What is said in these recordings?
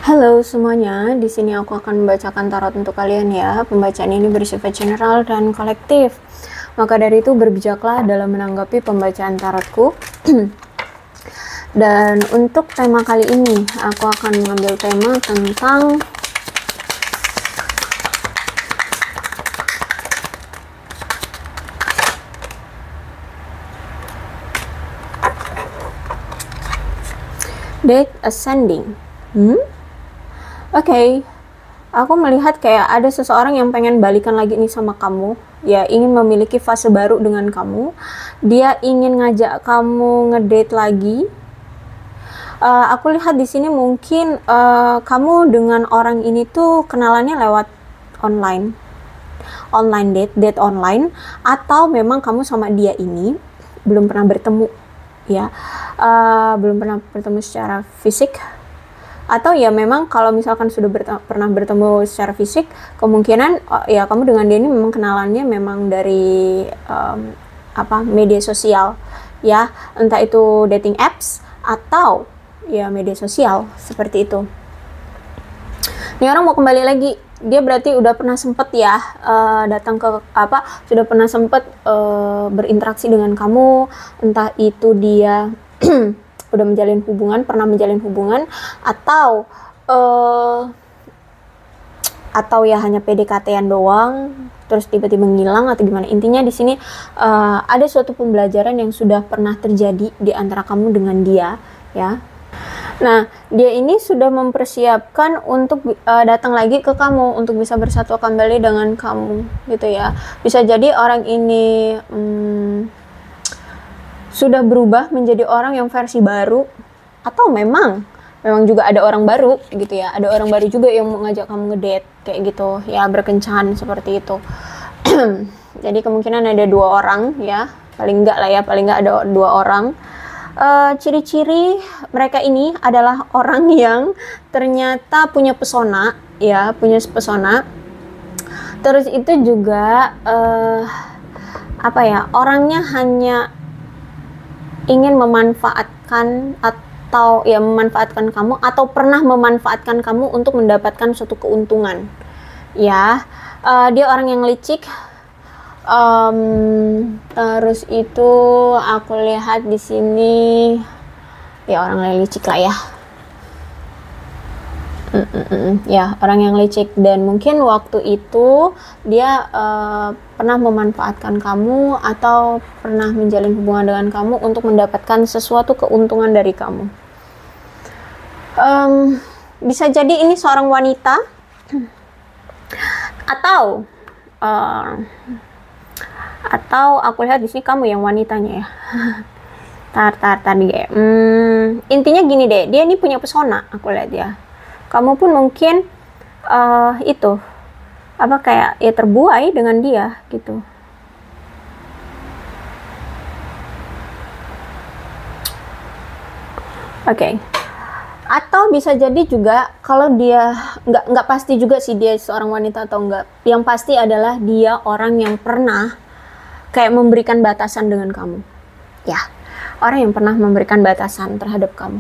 Halo semuanya, di sini aku akan membacakan tarot untuk kalian ya. Pembacaan ini bersifat general dan kolektif. Maka dari itu berbijaklah dalam menanggapi pembacaan tarotku. Dan untuk tema kali ini, aku akan mengambil tema tentang Death Ascending. Oke, aku melihat kayak ada seseorang yang pengen balikan lagi nih sama kamu, ya ingin memiliki fase baru dengan kamu. Dia ingin ngajak kamu ngedate lagi. Aku lihat di sini mungkin kamu dengan orang ini tuh kenalannya lewat online date online, atau memang kamu sama dia ini belum pernah bertemu, ya, belum pernah bertemu secara fisik. Atau ya memang kalau misalkan sudah pernah bertemu secara fisik, kemungkinan ya kamu dengan dia ini memang kenalannya memang dari media sosial, ya, entah itu dating apps atau ya media sosial seperti itu. Ini orang mau kembali lagi, dia berarti udah pernah sempet ya datang ke sudah pernah sempet berinteraksi dengan kamu, entah itu dia udah pernah menjalin hubungan, atau ya hanya PDKT-an doang terus tiba-tiba ngilang atau gimana. Intinya di sini ada suatu pembelajaran yang sudah pernah terjadi di antara kamu dengan dia, ya. Nah, dia ini sudah mempersiapkan untuk datang lagi ke kamu untuk bisa bersatu kembali dengan kamu, gitu ya. Bisa jadi orang ini sudah berubah menjadi orang yang versi baru, atau memang juga ada orang baru gitu ya, ada orang baru juga yang mau ngajak kamu ngedate kayak gitu ya, berkencan seperti itu. Jadi kemungkinan ada dua orang ya, paling enggak ada dua orang. Ciri-ciri mereka ini adalah orang yang ternyata punya pesona ya, terus itu juga orangnya hanya ingin memanfaatkan kamu, atau pernah memanfaatkan kamu untuk mendapatkan suatu keuntungan, ya. Dia orang yang licik. Terus itu aku lihat di sini ya orang yang licik lah ya. Ya, orang yang licik, dan mungkin waktu itu dia pernah memanfaatkan kamu atau pernah menjalin hubungan dengan kamu untuk mendapatkan sesuatu keuntungan dari kamu. Bisa jadi ini seorang wanita, atau aku lihat di sini kamu yang wanitanya ya. Tadi intinya gini deh, dia ini punya pesona, aku lihat ya. Kamu pun mungkin terbuai dengan dia gitu. Oke. Atau bisa jadi juga kalau dia nggak pasti juga sih dia seorang wanita atau enggak. Yang pasti adalah dia orang yang pernah kayak memberikan batasan dengan kamu. Ya, orang yang pernah memberikan batasan terhadap kamu.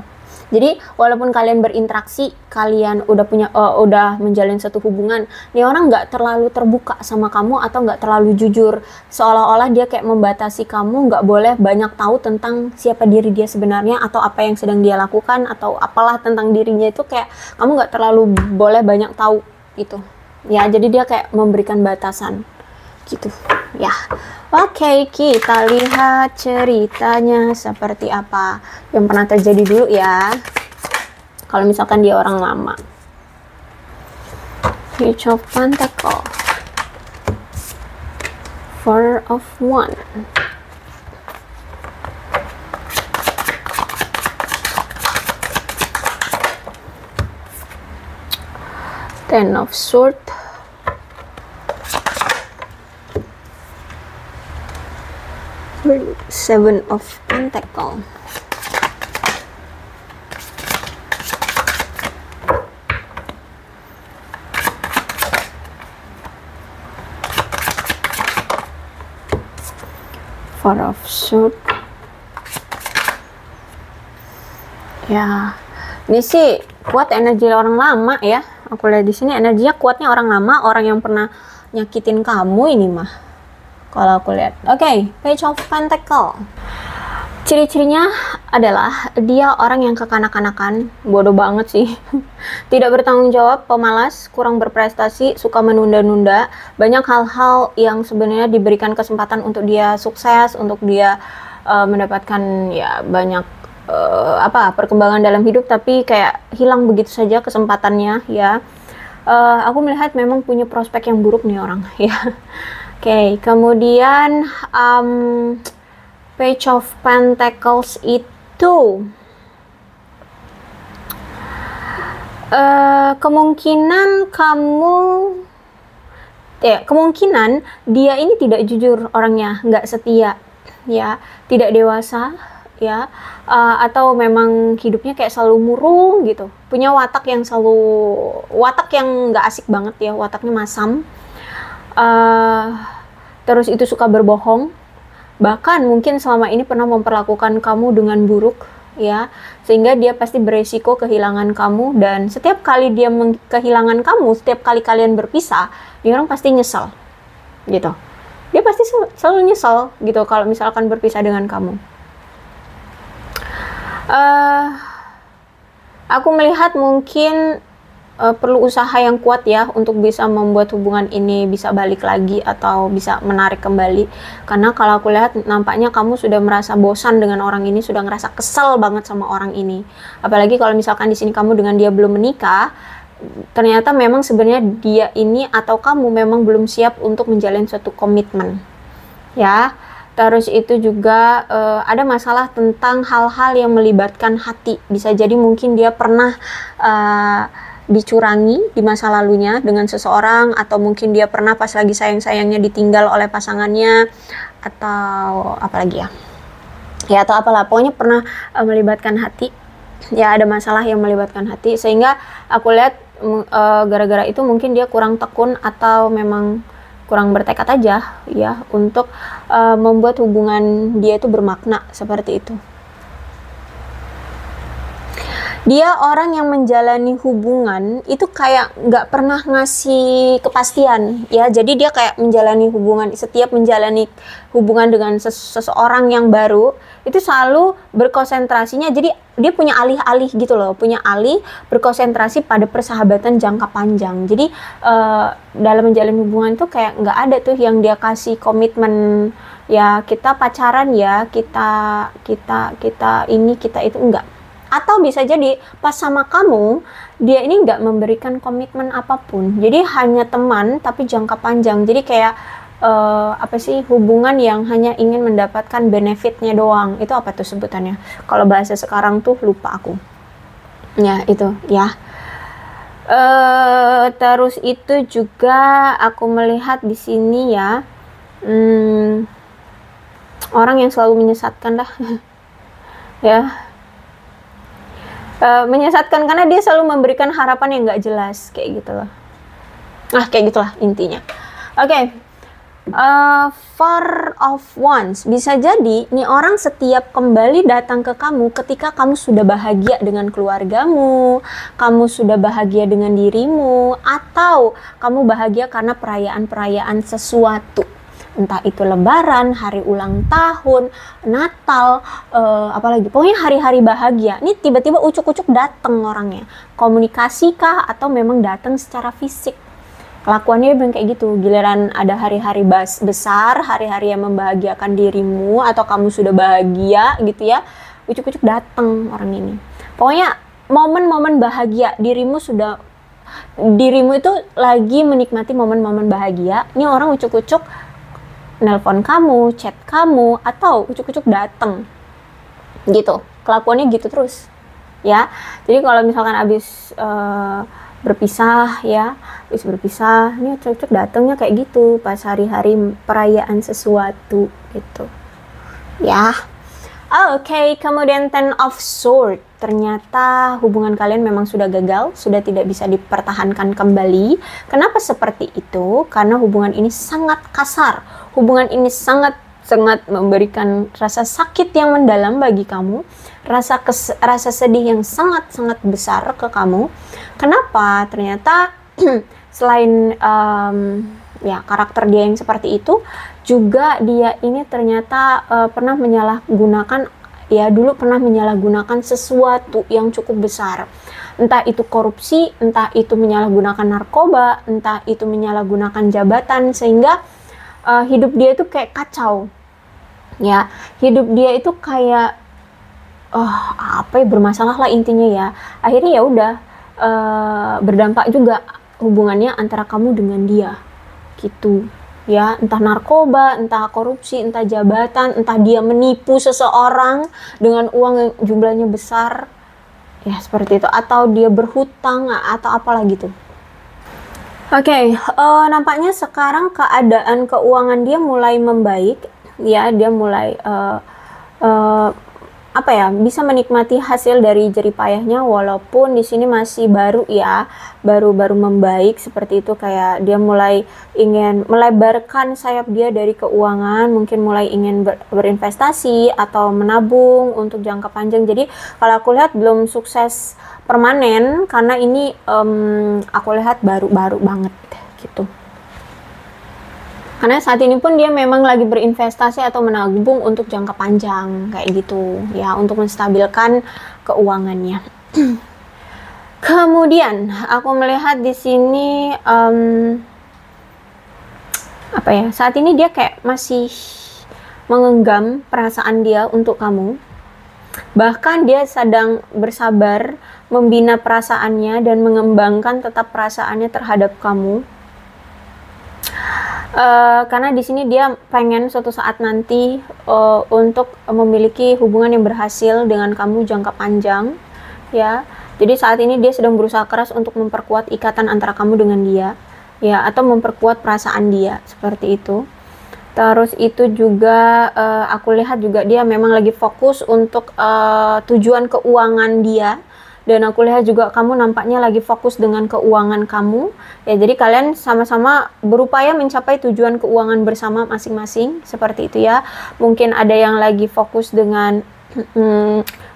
Jadi walaupun kalian berinteraksi, kalian udah menjalin satu hubungan, nih orang nggak terlalu terbuka sama kamu atau nggak terlalu jujur, seolah-olah dia kayak membatasi kamu, nggak boleh banyak tahu tentang siapa diri dia sebenarnya atau apa yang sedang dia lakukan atau apalah tentang dirinya itu, kayak kamu nggak terlalu boleh banyak tahu gitu. Ya, jadi dia kayak memberikan batasan gitu ya. Oke, kita lihat ceritanya seperti apa yang pernah terjadi dulu ya, kalau misalkan dia orang lama. Page of Pentacle, Four of Wands, Ten of Swords, Seven of Pentacle, Four of Swords. Ya, ini sih Kuat energi orang lama ya. Aku lihat di sini energinya kuatnya orang lama, orang yang pernah nyakitin kamu ini mah. Kalau aku lihat. Oke, Page of Pentacle. Ciri-cirinya adalah dia orang yang kekanak-kanakan, bodoh banget sih. Tidak bertanggung jawab, pemalas, kurang berprestasi, suka menunda-nunda. Banyak hal-hal yang sebenarnya diberikan kesempatan untuk dia sukses, untuk dia mendapatkan ya banyak perkembangan dalam hidup, tapi kayak hilang begitu saja kesempatannya ya. Aku melihat memang punya prospek yang buruk nih orang ya. Oke, kemudian Page of Pentacles itu kemungkinan dia ini tidak jujur orangnya, nggak setia ya, tidak dewasa ya, atau memang hidupnya kayak selalu murung gitu, punya watak yang nggak asik banget ya, wataknya masam, terus itu suka berbohong. Bahkan mungkin selama ini pernah memperlakukan kamu dengan buruk ya, sehingga dia pasti beresiko kehilangan kamu, dan setiap kali dia kehilangan kamu, setiap kali kalian berpisah, dia orang pasti nyesel gitu. Dia pasti selalu nyesel gitu kalau misalkan berpisah dengan kamu. Aku melihat mungkin perlu usaha yang kuat ya untuk bisa membuat hubungan ini bisa balik lagi atau bisa menarik kembali, karena kalau aku lihat nampaknya kamu sudah merasa bosan dengan orang ini, sudah ngerasa kesel banget sama orang ini. Apalagi kalau misalkan di sini kamu dengan dia belum menikah, ternyata memang sebenarnya dia ini atau kamu memang belum siap untuk menjalin suatu komitmen ya. Terus itu juga ada masalah tentang hal-hal yang melibatkan hati. Bisa jadi mungkin dia pernah dicurangi di masa lalunya dengan seseorang, atau mungkin dia pernah pas lagi sayang-sayangnya ditinggal oleh pasangannya, atau apalagi ya atau apalah, pokoknya pernah melibatkan hati ya, ada masalah yang melibatkan hati, sehingga aku lihat gara-gara itu mungkin dia kurang tekun atau memang kurang bertekad aja ya untuk membuat hubungan dia itu bermakna seperti itu. Dia orang yang menjalani hubungan itu kayak nggak pernah ngasih kepastian ya, jadi dia kayak menjalani hubungan, setiap menjalani hubungan dengan seseorang yang baru itu selalu berkonsentrasinya, jadi dia punya alih-alih gitu loh, punya alih berkonsentrasi pada persahabatan jangka panjang. Jadi dalam menjalani hubungan itu kayak nggak ada tuh yang dia kasih komitmen ya, kita pacaran ya, kita ini kita itu, enggak. Atau bisa jadi pas sama kamu dia ini nggak memberikan komitmen apapun, jadi hanya teman tapi jangka panjang, jadi kayak hubungan yang hanya ingin mendapatkan benefitnya doang. Itu apa tuh sebutannya kalau bahasa sekarang tuh, lupa aku ya, itu ya. Terus itu juga aku melihat di sini ya, orang yang selalu menyesatkan dah ya. Menyesatkan karena dia selalu memberikan harapan yang nggak jelas kayak gitu loh. Kayak gitulah intinya. Oke. Four of Wands, bisa jadi nih orang setiap kembali datang ke kamu ketika kamu sudah bahagia dengan keluargamu, kamu sudah bahagia dengan dirimu, atau kamu bahagia karena perayaan-perayaan sesuatu. Entah itu lebaran, hari ulang tahun, Natal, apalagi, pokoknya hari-hari bahagia. Ini tiba-tiba ucuk-ucuk datang orangnya. Komunikasi kah atau memang datang secara fisik? Kelakuannya memang kayak gitu. Giliran ada hari-hari besar, hari-hari yang membahagiakan dirimu atau kamu sudah bahagia gitu ya, ucuk-ucuk datang orang ini. Pokoknya momen-momen bahagia, dirimu itu lagi menikmati momen-momen bahagia. Ini orang ucuk-ucuk nelpon kamu, chat kamu, atau ucuk-ucuk dateng gitu. Kelakuannya gitu terus ya. Jadi kalau misalkan abis berpisah ya, ini ucuk-ucuk datengnya kayak gitu pas hari-hari perayaan sesuatu gitu ya. Oke, kemudian Ten of Swords. Ternyata hubungan kalian memang sudah gagal, sudah tidak bisa dipertahankan kembali. Kenapa seperti itu? Karena hubungan ini sangat kasar, hubungan ini sangat sangat memberikan rasa sakit yang mendalam bagi kamu, rasa sedih yang sangat-sangat besar ke kamu. Kenapa? Ternyata selain ya karakter dia yang seperti itu, juga dia ini ternyata pernah menyalahgunakan, ya dulu pernah menyalahgunakan sesuatu yang cukup besar. Entah itu korupsi, entah itu menyalahgunakan narkoba, entah itu menyalahgunakan jabatan, sehingga hidup dia itu kayak kacau, ya hidup dia itu kayak apa ya, bermasalah lah intinya ya. Akhirnya ya udah berdampak juga hubungannya antara kamu dengan dia gitu ya, entah narkoba, entah korupsi, entah jabatan, entah dia menipu seseorang dengan uang yang jumlahnya besar ya seperti itu, atau dia berhutang atau apalah gitu. Oke, nampaknya sekarang keadaan keuangan dia mulai membaik, ya dia mulai apa ya, bisa menikmati hasil dari jerih payahnya, walaupun di sini masih baru ya, baru membaik seperti itu. Kayak dia mulai ingin melebarkan sayap dia dari keuangan, mungkin mulai ingin berinvestasi atau menabung untuk jangka panjang. Jadi kalau aku lihat belum sukses permanen, karena ini aku lihat baru banget gitu. Karena saat ini pun dia memang lagi berinvestasi atau menabung untuk jangka panjang kayak gitu ya, untuk menstabilkan keuangannya. Kemudian aku melihat di sini apa ya, saat ini dia kayak masih mengenggam perasaan dia untuk kamu. Bahkan dia sedang bersabar membina perasaannya dan mengembangkan tetap perasaannya terhadap kamu. Karena di sini dia pengen suatu saat nanti untuk memiliki hubungan yang berhasil dengan kamu jangka panjang, ya. Jadi saat ini dia sedang berusaha keras untuk memperkuat ikatan antara kamu dengan dia, ya, atau memperkuat perasaan dia seperti itu. Terus itu juga aku lihat juga dia memang lagi fokus untuk tujuan keuangan dia. Dan aku lihat juga kamu nampaknya lagi fokus dengan keuangan kamu. Ya, jadi kalian sama-sama berupaya mencapai tujuan keuangan bersama masing-masing. Seperti itu ya. Mungkin ada yang lagi fokus dengan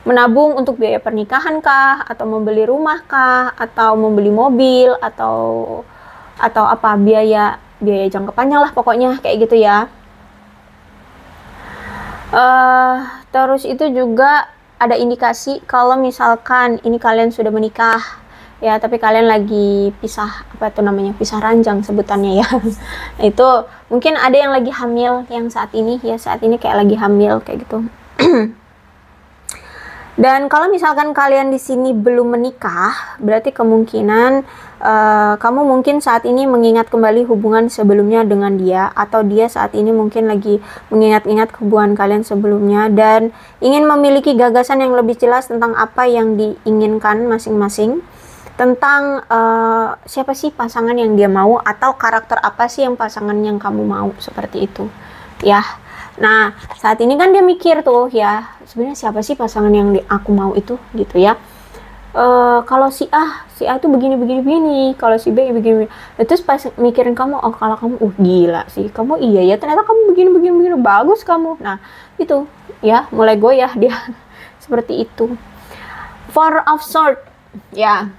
menabung untuk biaya pernikahan kah? Atau membeli rumah kah? Atau membeli mobil? Atau apa, biaya jangka panjang lah pokoknya kayak gitu ya. Terus itu juga ada indikasi kalau misalkan ini kalian sudah menikah ya, tapi kalian lagi pisah, apa itu namanya, pisah ranjang sebutannya ya. Itu mungkin ada yang lagi hamil yang saat ini ya, saat ini kayak lagi hamil kayak gitu. Dan kalau misalkan kalian di sini belum menikah, berarti kemungkinan kamu mungkin saat ini mengingat kembali hubungan sebelumnya dengan dia, atau dia saat ini mungkin lagi mengingat-ingat hubungan kalian sebelumnya dan ingin memiliki gagasan yang lebih jelas tentang apa yang diinginkan masing-masing, tentang siapa sih pasangan yang dia mau, atau karakter apa sih yang pasangan yang kamu mau, seperti itu ya. Nah, saat ini kan dia mikir tuh ya, sebenarnya siapa sih pasangan yang aku mau itu gitu ya. Kalau si A itu begini, kalau si B begini. Terus pas mikirin kamu, oh kalau kamu gila sih, kamu iya ya, ternyata kamu begini, bagus kamu. Nah, itu ya, mulai goyah dia seperti itu. Four of Swords ya.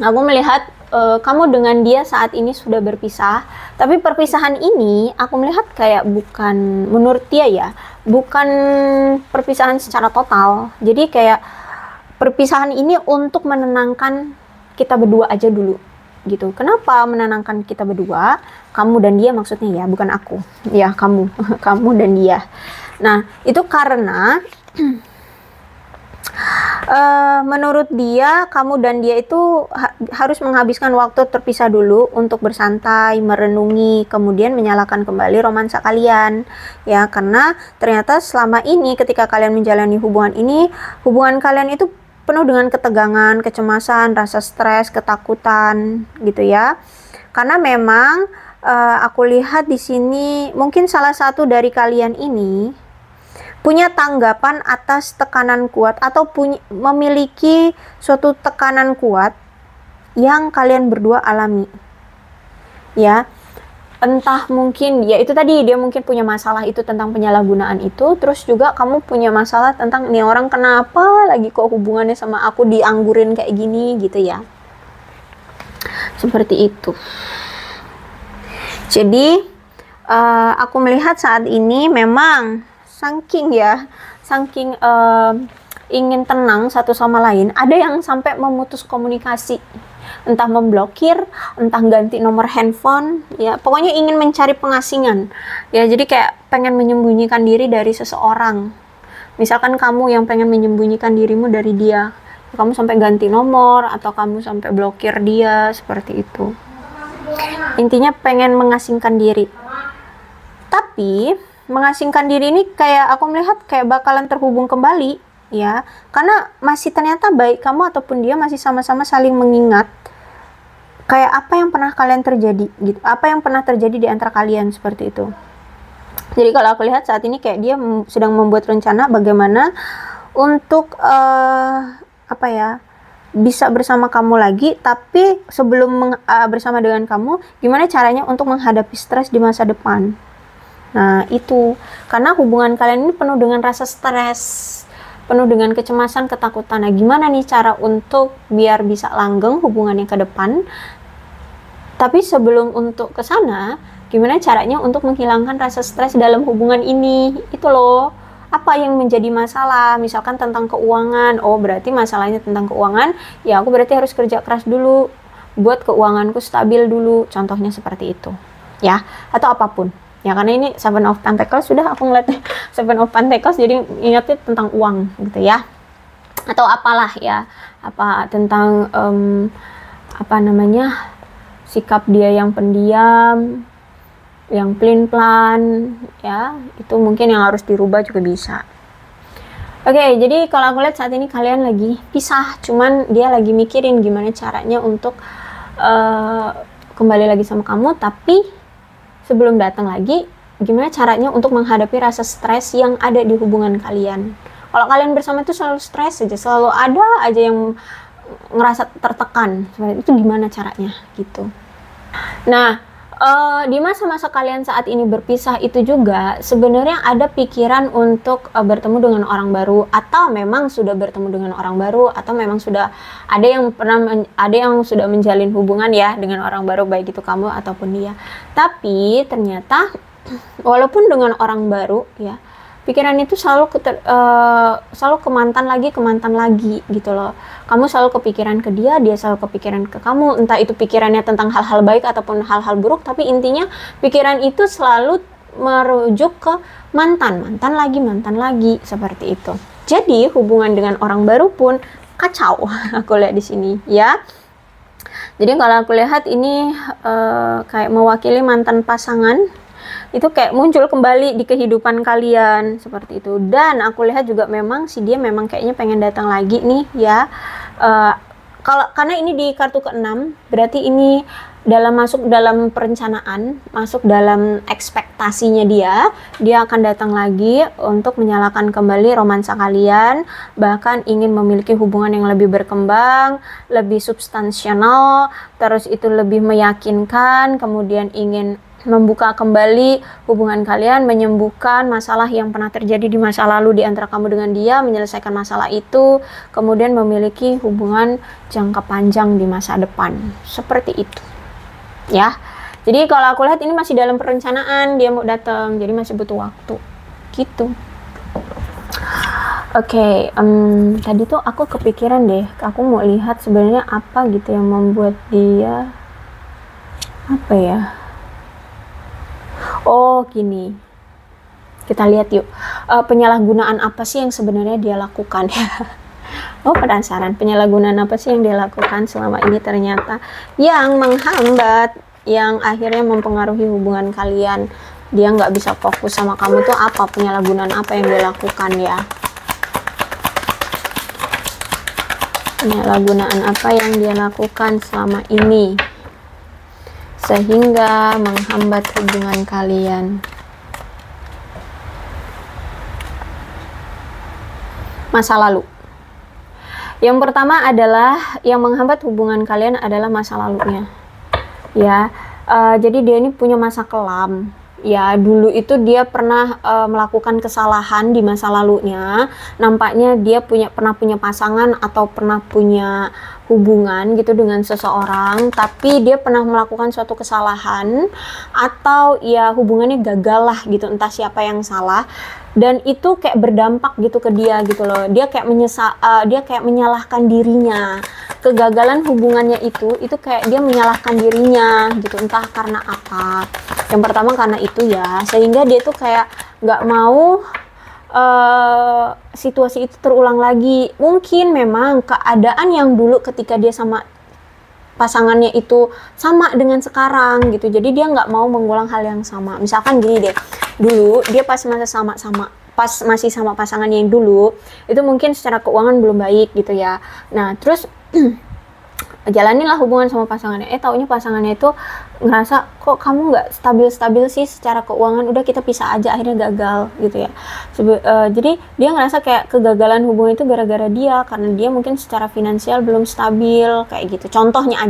Aku melihat kamu dengan dia saat ini sudah berpisah, tapi perpisahan ini aku melihat kayak bukan, menurut dia ya, bukan perpisahan secara total. Jadi kayak perpisahan ini untuk menenangkan kita berdua aja dulu gitu. Kenapa menenangkan kita berdua? Kamu dan dia maksudnya ya, bukan aku ya, kamu kamu dan dia. Nah, itu karena menurut dia, kamu dan dia itu harus menghabiskan waktu terpisah dulu untuk bersantai, merenungi, kemudian menyalakan kembali romansa kalian ya. Karena ternyata selama ini ketika kalian menjalani hubungan ini, hubungan kalian itu penuh dengan ketegangan, kecemasan, rasa stres, ketakutan gitu ya. Karena memang aku lihat di sini mungkin salah satu dari kalian ini punya tanggapan atas tekanan kuat, atau memiliki suatu tekanan kuat yang kalian berdua alami ya. Entah mungkin ya itu tadi, dia mungkin punya masalah itu tentang penyalahgunaan itu, terus juga kamu punya masalah tentang nih orang kenapa lagi kok hubungannya sama aku dianggurin kayak gini gitu ya. Seperti itu. Jadi aku melihat saat ini memang saking ingin tenang satu sama lain, ada yang sampai memutus komunikasi, entah memblokir, entah ganti nomor handphone, ya pokoknya ingin mencari pengasingan, ya jadi kayak pengen menyembunyikan diri dari seseorang. Misalkan kamu yang pengen menyembunyikan dirimu dari dia, kamu sampai ganti nomor atau kamu sampai blokir dia, seperti itu. Intinya pengen mengasingkan diri. Tapi mengasingkan diri ini kayak aku melihat kayak bakalan terhubung kembali, ya, karena masih ternyata baik kamu ataupun dia masih sama-sama saling mengingat kayak apa yang pernah kalian terjadi gitu, apa yang pernah terjadi di antara kalian, seperti itu. Jadi kalau aku lihat saat ini kayak dia sedang membuat rencana bagaimana untuk bisa bersama kamu lagi, tapi sebelum bersama dengan kamu, gimana caranya untuk menghadapi stres di masa depan. Nah itu, karena hubungan kalian ini penuh dengan rasa stres, penuh dengan kecemasan, ketakutan. Nah gimana nih cara untuk biar bisa langgeng hubungannya ke depan. Tapi sebelum untuk ke sana, gimana caranya untuk menghilangkan rasa stres dalam hubungan ini? Itu loh. Apa yang menjadi masalah? Misalkan tentang keuangan. Oh, berarti masalahnya tentang keuangan. Ya, aku berarti harus kerja keras dulu buat keuanganku stabil dulu. Contohnya seperti itu. Ya, atau apapun. Ya, karena ini Seven of Pentacles, sudah aku ngeliatnya Seven of Pentacles, jadi ingatnya tentang uang gitu ya. Atau apalah ya. Apa tentang sikap dia yang pendiam, yang pelin-pelan, ya, itu mungkin yang harus dirubah juga bisa. Oke, jadi kalau aku lihat saat ini kalian lagi pisah, cuman dia lagi mikirin gimana caranya untuk kembali lagi sama kamu, tapi sebelum datang lagi, gimana caranya untuk menghadapi rasa stres yang ada di hubungan kalian. Kalau kalian bersama itu selalu stres aja, selalu ada aja yang ngerasa tertekan, seperti itu gimana caranya gitu. Nah, di masa-masa kalian saat ini berpisah itu juga sebenarnya ada pikiran untuk bertemu dengan orang baru, atau memang sudah bertemu dengan orang baru, atau memang sudah ada yang sudah menjalin hubungan ya dengan orang baru, baik itu kamu ataupun dia. Tapi ternyata walaupun dengan orang baru ya, pikiran itu selalu ke mantan lagi gitu loh. Kamu selalu kepikiran ke dia, dia selalu kepikiran ke kamu. Entah itu pikirannya tentang hal-hal baik ataupun hal-hal buruk, tapi intinya pikiran itu selalu merujuk ke mantan lagi, seperti itu. Jadi hubungan dengan orang baru pun kacau, aku lihat di sini ya. Jadi kalau aku lihat ini kayak mewakili mantan pasangan, itu kayak muncul kembali di kehidupan kalian, seperti itu. Dan aku lihat juga memang dia memang kayaknya pengen datang lagi nih ya. Karena ini di kartu ke-6, berarti ini masuk dalam perencanaan, masuk dalam ekspektasinya dia akan datang lagi untuk menyalakan kembali romansa kalian, bahkan ingin memiliki hubungan yang lebih berkembang, lebih substansial, terus itu lebih meyakinkan, kemudian ingin membuka kembali hubungan kalian, menyembuhkan masalah yang pernah terjadi di masa lalu di antara kamu dengan dia, menyelesaikan masalah itu, kemudian memiliki hubungan jangka panjang di masa depan, seperti itu ya. Jadi kalau aku lihat ini masih dalam perencanaan, dia mau datang, jadi masih butuh waktu gitu. Oke, tadi tuh aku kepikiran deh, aku mau lihat sebenarnya apa gitu yang membuat dia oh gini, kita lihat yuk, penyalahgunaan apa sih yang sebenarnya dia lakukan ya. Oh penasaran, penyalahgunaan apa sih yang dia lakukan selama ini ternyata yang menghambat, yang akhirnya mempengaruhi hubungan kalian. Dia nggak bisa fokus sama kamu tuh apa, penyalahgunaan apa yang dia lakukan ya. Penyalahgunaan apa yang dia lakukan selama ini sehingga menghambat hubungan kalian. Masa lalu. Yang pertama adalah yang menghambat hubungan kalian adalah masa lalunya. Ya, Jadi dia ini punya masa kelam. Ya, dulu itu dia pernah melakukan kesalahan di masa lalunya. Nampaknya dia pernah punya pasangan atau pernah punya hubungan gitu dengan seseorang, tapi dia pernah melakukan suatu kesalahan atau ya hubungannya gagal lah gitu, entah siapa yang salah. Dan itu kayak berdampak gitu ke dia gitu loh. Dia kayak dia kayak menyalahkan dirinya. Kegagalan hubungannya itu kayak dia menyalahkan dirinya gitu, entah karena apa. Yang pertama karena itu ya, sehingga dia tuh kayak nggak mau situasi itu terulang lagi. Mungkin memang keadaan yang dulu ketika dia sama pasangannya itu sama dengan sekarang gitu, jadi dia nggak mau mengulang hal yang sama. Misalkan gini deh, dulu dia pas masih sama pasangannya yang dulu itu mungkin secara keuangan belum baik gitu ya. Nah terus jalanilah hubungan sama pasangannya, taunya pasangannya itu ngerasa kok kamu nggak stabil sih secara keuangan, udah kita pisah aja, akhirnya gagal gitu ya. Jadi dia ngerasa kayak kegagalan hubungan itu gara-gara dia, karena dia mungkin secara finansial belum stabil kayak gitu. Contohnya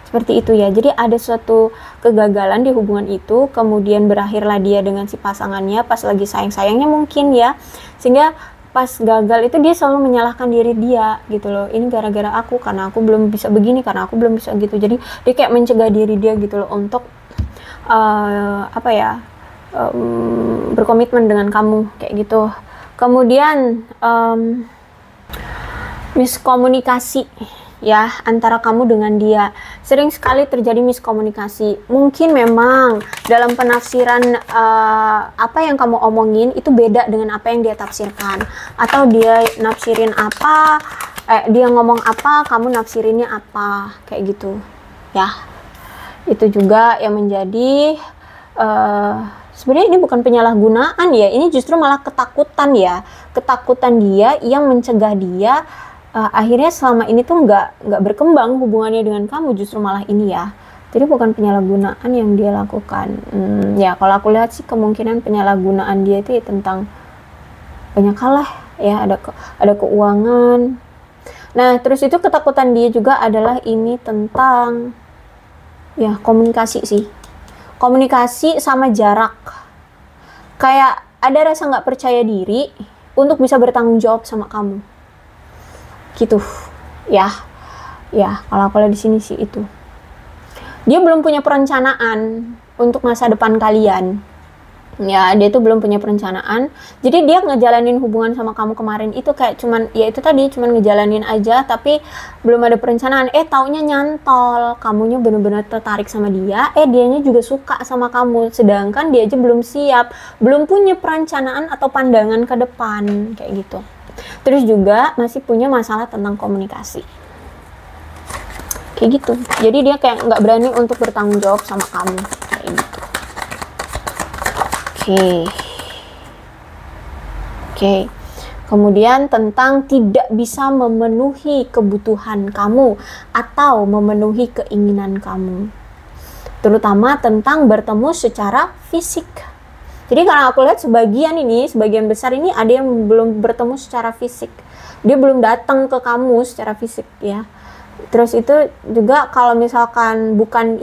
seperti itu ya. Jadi ada suatu kegagalan di hubungan itu, kemudian berakhirlah dia dengan si pasangannya pas lagi sayang-sayangnya mungkin ya, sehingga pas gagal itu dia selalu menyalahkan diri dia gitu loh. Ini gara-gara aku, karena aku belum bisa begini, karena aku belum bisa gitu. Jadi dia kayak mencegah diri dia gitu loh untuk berkomitmen dengan kamu kayak gitu. Kemudian miskomunikasi ya antara kamu dengan dia. Sering sekali terjadi miskomunikasi. Mungkin memang dalam penafsiran apa yang kamu omongin itu beda dengan apa yang dia tafsirkan, atau dia nafsirin apa, dia ngomong apa, kamu nafsirinnya apa, kayak gitu ya. Itu juga yang menjadi sebenarnya ini bukan penyalahgunaan ya, ini justru malah ketakutan ya, ketakutan dia yang mencegah dia akhirnya selama ini tuh nggak berkembang hubungannya dengan kamu, justru malah ini ya. Jadi bukan penyalahgunaan yang dia lakukan. Ya kalau aku lihat sih kemungkinan penyalahgunaan dia itu ya tentang banyak hal lah ya, ada keuangan. Nah terus itu ketakutan dia juga adalah ini tentang ya komunikasi sih, komunikasi sama jarak. Kayak ada rasa nggak percaya diri untuk bisa bertanggung jawab sama kamu gitu ya. Kalau aku lihat di sini sih itu dia belum punya perencanaan untuk masa depan kalian ya. Dia tuh belum punya perencanaan, jadi dia ngejalanin hubungan sama kamu kemarin itu kayak cuman ya itu tadi, cuman ngejalanin aja tapi belum ada perencanaan. Taunya nyantol, kamunya bener-bener tertarik sama dia, dianya juga suka sama kamu, sedangkan dia aja belum siap, belum punya perencanaan atau pandangan ke depan kayak gitu. Terus juga masih punya masalah tentang komunikasi kayak gitu. Jadi dia kayak nggak berani untuk bertanggung jawab sama kamu kayak gitu. Oke. Kemudian tentang tidak bisa memenuhi kebutuhan kamu atau memenuhi keinginan kamu, terutama tentang bertemu secara fisik. Jadi karena aku lihat sebagian besar ini ada yang belum bertemu secara fisik. Dia belum datang ke kamu secara fisik ya. Terus itu juga kalau misalkan bukan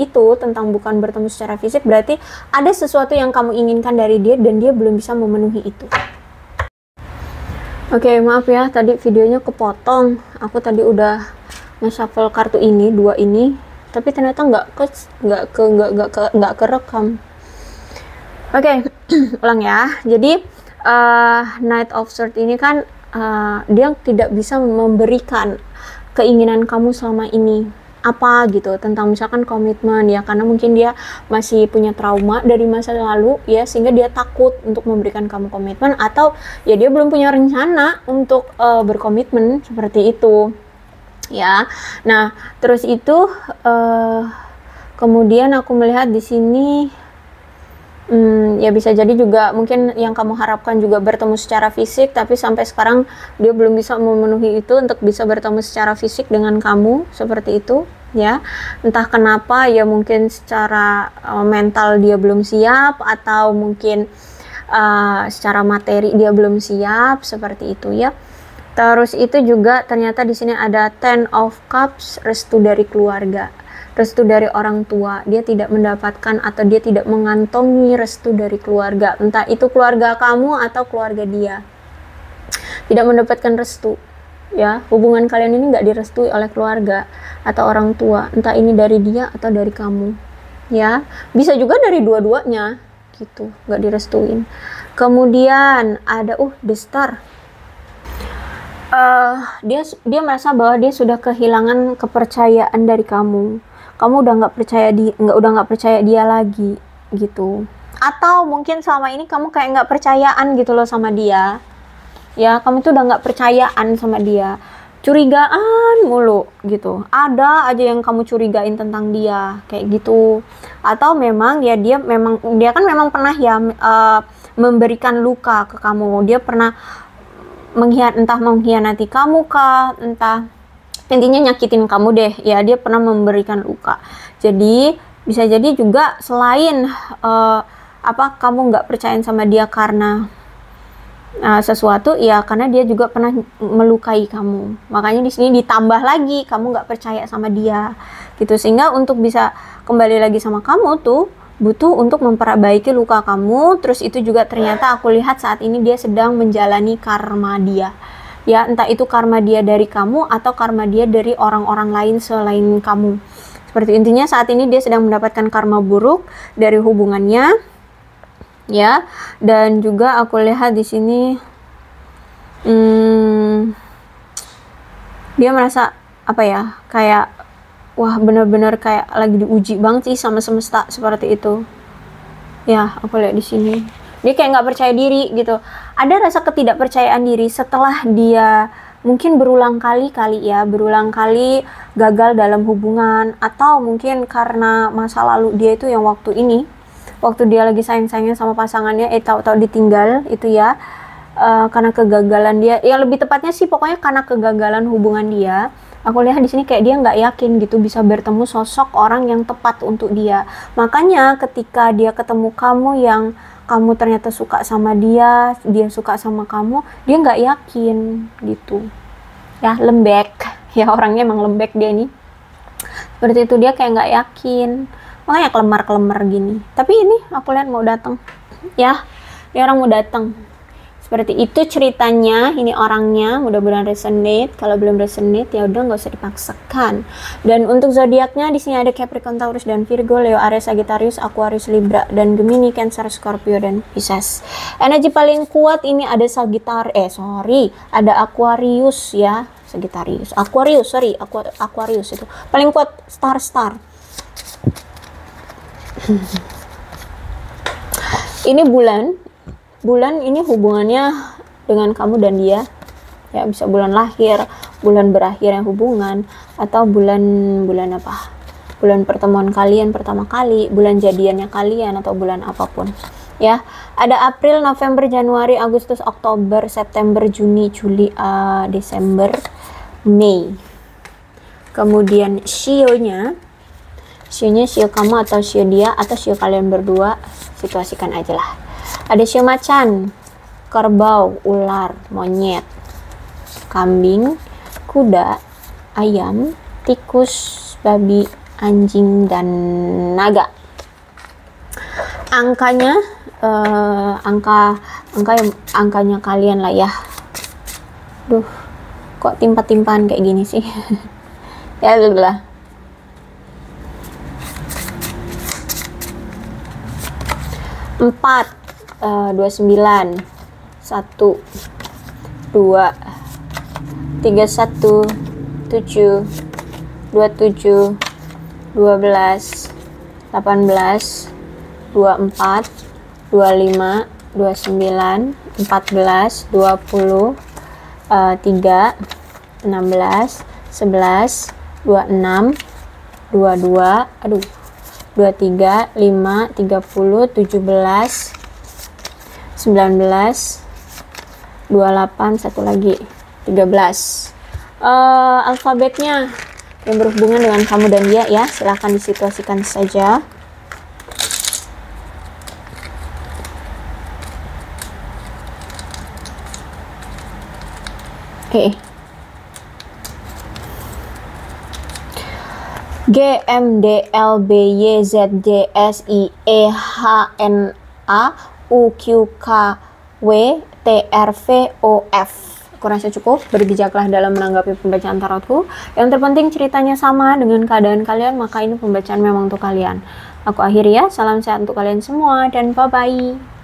bertemu secara fisik, berarti ada sesuatu yang kamu inginkan dari dia dan dia belum bisa memenuhi itu. Oke, maaf ya tadi videonya kepotong. Aku tadi udah nge-shuffle kartu ini, 2 ini, tapi ternyata nggak kerekam. Oke, ulang ya. Jadi Knight of Swords ini kan dia tidak bisa memberikan keinginan kamu selama ini apa gitu, tentang misalkan komitmen ya, karena mungkin dia masih punya trauma dari masa lalu ya, sehingga dia takut untuk memberikan kamu komitmen, atau ya dia belum punya rencana untuk berkomitmen seperti itu ya. Nah terus itu kemudian aku melihat di sini ya bisa jadi juga mungkin yang kamu harapkan juga bertemu secara fisik, tapi sampai sekarang dia belum bisa memenuhi itu untuk bisa bertemu secara fisik dengan kamu seperti itu ya. Entah kenapa ya, mungkin secara mental dia belum siap, atau mungkin secara materi dia belum siap seperti itu ya. Terus itu juga ternyata di sini ada Ten of Cups, restu dari keluarga. restu dari orang tua, dia tidak mendapatkan atau dia tidak mengantongi restu dari keluarga, entah itu keluarga kamu atau keluarga dia, tidak mendapatkan restu. Ya, hubungan kalian ini nggak direstui oleh keluarga atau orang tua, entah ini dari dia atau dari kamu. Ya, bisa juga dari dua-duanya gitu, nggak direstuin. Kemudian ada The Star. Dia merasa bahwa dia sudah kehilangan kepercayaan dari kamu. Kamu udah nggak percaya dia lagi gitu. Atau mungkin selama ini kamu kayak nggak percayaan gitu loh sama dia. Ya, kamu tuh udah nggak percayaan sama dia, curigaan mulu gitu. Ada aja yang kamu curigain tentang dia kayak gitu. Atau memang ya dia kan memang pernah ya memberikan luka ke kamu. Dia pernah entah mengkhianati kamu kah, entah intinya nyakitin kamu deh. Ya, dia pernah memberikan luka. Jadi bisa jadi juga selain kamu nggak percaya sama dia karena sesuatu, ya karena dia juga pernah melukai kamu. Makanya di sini ditambah lagi kamu nggak percaya sama dia gitu, sehingga untuk bisa kembali lagi sama kamu tuh butuh untuk memperbaiki luka kamu. Terus itu juga ternyata aku lihat saat ini dia sedang menjalani karma dia, ya entah itu karma dia dari kamu atau karma dia dari orang-orang lain selain kamu. Seperti intinya saat ini dia sedang mendapatkan karma buruk dari hubungannya, ya. Dan juga aku lihat di sini dia merasa kayak wah, bener-bener kayak lagi diuji banget sih sama semesta, seperti itu. Ya, aku lihat di sini dia kayak nggak percaya diri gitu. Ada rasa ketidakpercayaan diri setelah dia mungkin berulang kali gagal dalam hubungan, atau mungkin karena masa lalu dia itu yang waktu dia lagi sayang-sayangnya sama pasangannya, tahu-tahu ditinggal itu ya. Karena kegagalan dia, ya lebih tepatnya sih pokoknya karena kegagalan hubungan dia. Aku lihat di sini kayak dia nggak yakin gitu bisa bertemu sosok orang yang tepat untuk dia. Makanya ketika dia ketemu kamu yang kamu ternyata suka sama dia suka sama kamu, dia nggak yakin gitu. Ya, lembek. Ya, orangnya emang lembek dia nih. Seperti itu, dia kayak nggak yakin. Makanya kelemar-kelemar gini. Tapi ini aku lihat mau datang. Ya, ini orang mau datang. Seperti itu ceritanya, ini orangnya. Mudah-mudahan resonate. Kalau belum resonate ya udah, nggak usah dipaksakan. Dan untuk zodiaknya di sini ada Capricorn, Taurus dan Virgo, Leo, Aries, Sagittarius, Aquarius, Libra dan Gemini, Cancer, Scorpio dan Pisces. Energi paling kuat ini ada ada Aquarius ya, Aquarius itu paling kuat, star. Ini bulan ini hubungannya dengan kamu dan dia, ya bisa bulan lahir, bulan berakhirnya hubungan, atau bulan pertemuan kalian pertama kali, bulan jadiannya kalian, atau bulan apapun ya. Ada April, November, Januari, Agustus, Oktober, September, Juni, Juli, Desember, Mei. Kemudian shio-nya shio kamu atau shio dia atau shio kalian berdua, situasikan aja lah. Ada shio macan, kerbau, ular, monyet, kambing, kuda, ayam, tikus, babi, anjing, dan naga. Angkanya angkanya kalian lah ya. Duh, kok timpa-timpaan kayak gini sih. Ya lah. 4, 29, 1, 2, 31, 7, 27, 12, 18, 24, 25, 29, 14, 20, 3, 16, 11, 26, 22, 23, 5, 30, 17, 19, 28, satu lagi 13. Alfabetnya yang berhubungan dengan kamu dan dia ya, silahkan disituasikan saja. Oke. G M D L B Y Z D S I E H N A U Q K W T R V O F. Aku rasa cukup, berbijaklah dalam menanggapi pembacaan tarotku. Yang terpenting ceritanya sama dengan keadaan kalian, maka ini pembacaan memang untuk kalian. Aku akhiri ya, salam sehat untuk kalian semua dan bye-bye.